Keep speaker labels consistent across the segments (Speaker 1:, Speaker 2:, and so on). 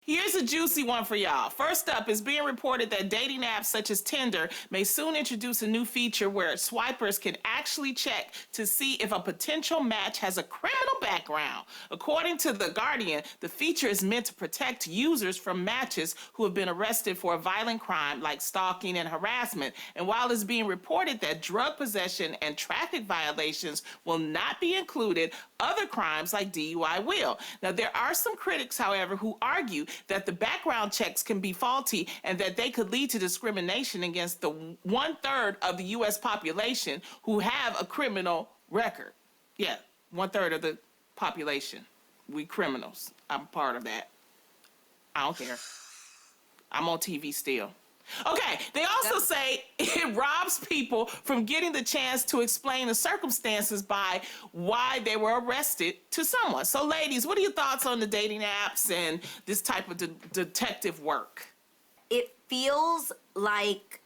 Speaker 1: Here's a juicy one for y'all. First up, it's being reported that dating apps such as Tinder may soon introduce a new feature where swipers can actually check to see if a potential match has a criminal background. According to The Guardian, the feature is meant to protect users from matches who have been arrested for a violent crime like stalking and harassment. And while it's being reported that drug possession and traffic violations will not be included, other crimes like DUI will. Now, there are some critics, however, who argue that the background checks can be faulty and that they could lead to discrimination against the 1/3 of the U.S. population who have a criminal record. Yeah, 1/3 of the population. We criminals. I'm part of that. I don't care. I'm on TV still. Okay, they also say it robs people from getting the chance to explain the circumstances by why they were arrested to someone. So, ladies, what are your thoughts on the dating apps and this type of detective work?
Speaker 2: It feels like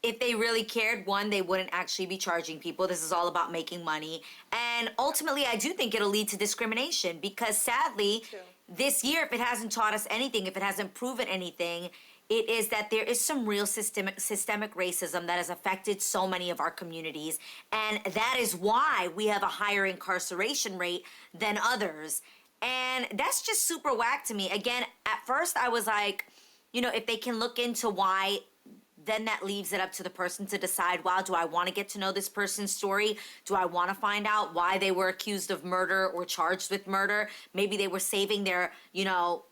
Speaker 2: if they really cared, one, they wouldn't actually be charging people. This is all about making money. And ultimately, I do think it'll lead to discrimination because sadly, this year, if it hasn't taught us anything, if it hasn't proven anything, it is that there is some real systemic racism that has affected so many of our communities. And that is why we have a higher incarceration rate than others. And that's just super whack to me. Again, at first I was like, you know, if they can look into why, then that leaves it up to the person to decide, wow, do I want to get to know this person's story? Do I want to find out why they were accused of murder or charged with murder? Maybe they were saving their, you know,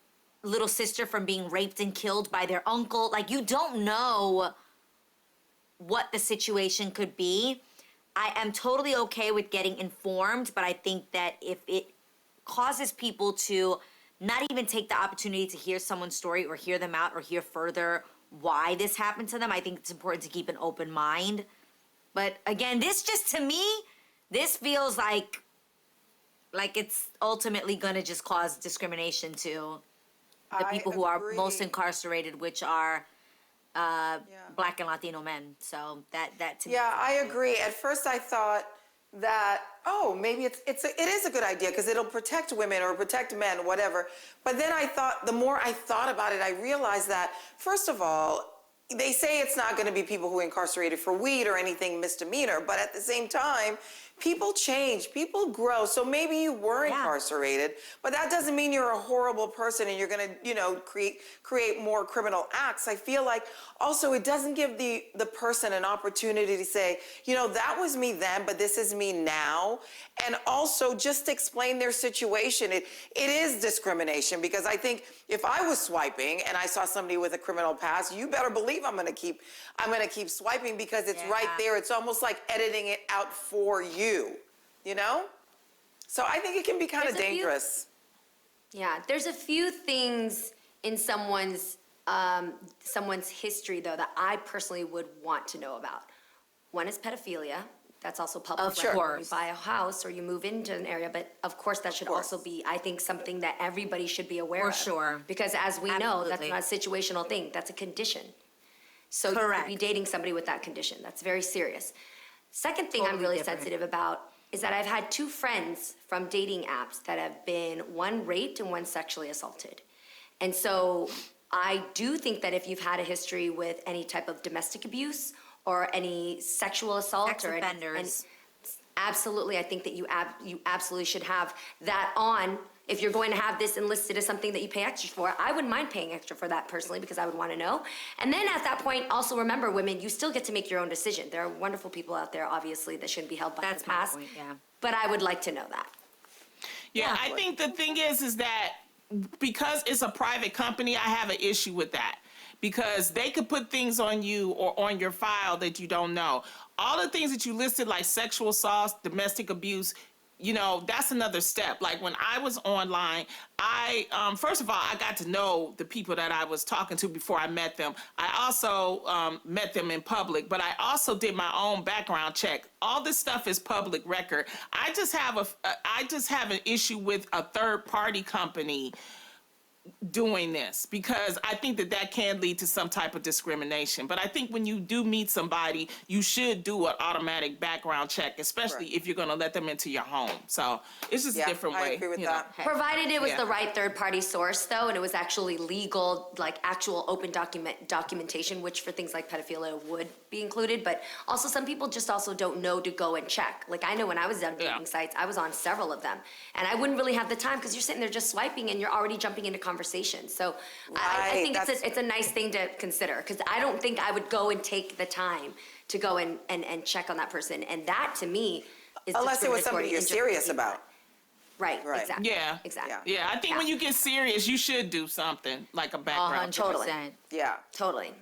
Speaker 2: little sister from being raped and killed by their uncle. Like, you don't know what the situation could be. I am totally okay with getting informed, but I think that if it causes people to not even take the opportunity to hear someone's story or hear them out or hear further why this happened to them, I think it's important to keep an open mind. But again, this just, to me, this feels like it's ultimately gonna just cause discrimination to the people who are most incarcerated, which are Black and Latino men. So that to me.
Speaker 3: Yeah, I agree. At first I thought that, oh, maybe it is a good idea because it'll protect women or protect men, whatever. But then I thought, the more I thought about it, I realized that, first of all, they say it's not going to be people who are incarcerated for weed or anything misdemeanor, but at the same time, people change, people grow. So maybe you were incarcerated, but that doesn't mean you're a horrible person and you're going to, you know, create more criminal acts. I feel like also it doesn't give the person an opportunity to say, you know, that was me then, but this is me now. And also just explain their situation. It is discrimination because I think if I was swiping and I saw somebody with a criminal past, you better believe I'm going to keep swiping because it's right there. It's almost like editing it out for you know? So I think it can be kind of dangerous.
Speaker 4: There's a few things in someone's history, though, that I personally would want to know about. One is pedophilia. That's also public record. You buy a house or you move into an area, but of course that should also be, I think, something that everybody should be aware of. For sure. Because as we know, that's not a situational thing. That's a condition. So you could be dating somebody with that condition. That's very serious. Second thing I'm really sensitive about is that I've had two friends from dating apps that have been, one raped and one sexually assaulted. And so I do think that if you've had a history with any type of domestic abuse or any sexual assault or offenders, absolutely, I think that you absolutely should have that on. If you're going to have this enlisted as something that you pay extra for, I wouldn't mind paying extra for that personally because I would want to know. And then at that point, also remember, women, you still get to make your own decision. There are wonderful people out there, obviously, that shouldn't be held by the past. Point, but I would like to know that.
Speaker 1: Yeah, I think the thing is that because it's a private company, I have an issue with that. Because they could put things on you or on your file that you don't know. All the things that you listed, like sexual assault, domestic abuse, you know, that's another step. Like when I was online, first of all, I got to know the people that I was talking to before I met them. I also met them in public, but I also did my own background check. All this stuff is public record. I just have an issue with a third party company doing this, because I think that can lead to some type of discrimination. But I think when you do meet somebody, you should do an automatic background check, especially if you're going to let them into your home. So it's just a different way.
Speaker 3: I agree with
Speaker 1: you know.
Speaker 3: that.
Speaker 4: Provided it was
Speaker 1: Yeah.
Speaker 4: the right third-party source, though, and it was actually legal, like actual open documentation, which for things like pedophilia would be included. But also, some people just also don't know to go and check. Like, I know when I was on dating sites, I was on several of them, and I wouldn't really have the time because you're sitting there just swiping and you're already jumping into conversation. So I
Speaker 3: Right,
Speaker 4: think
Speaker 3: that's-
Speaker 4: it's a nice thing to consider, because I don't think I would go and take the time to go and check on that person, and that to me is
Speaker 3: Unless it was somebody
Speaker 4: discriminatory
Speaker 3: you're
Speaker 4: and just
Speaker 3: serious
Speaker 4: perceived
Speaker 3: about.
Speaker 4: Right,
Speaker 3: Right.
Speaker 4: exactly.
Speaker 1: Yeah.
Speaker 4: Exactly.
Speaker 1: Yeah, I think when you get serious, you should do something like a background check.
Speaker 4: Totally.
Speaker 2: 100%.
Speaker 3: Yeah.
Speaker 4: Totally.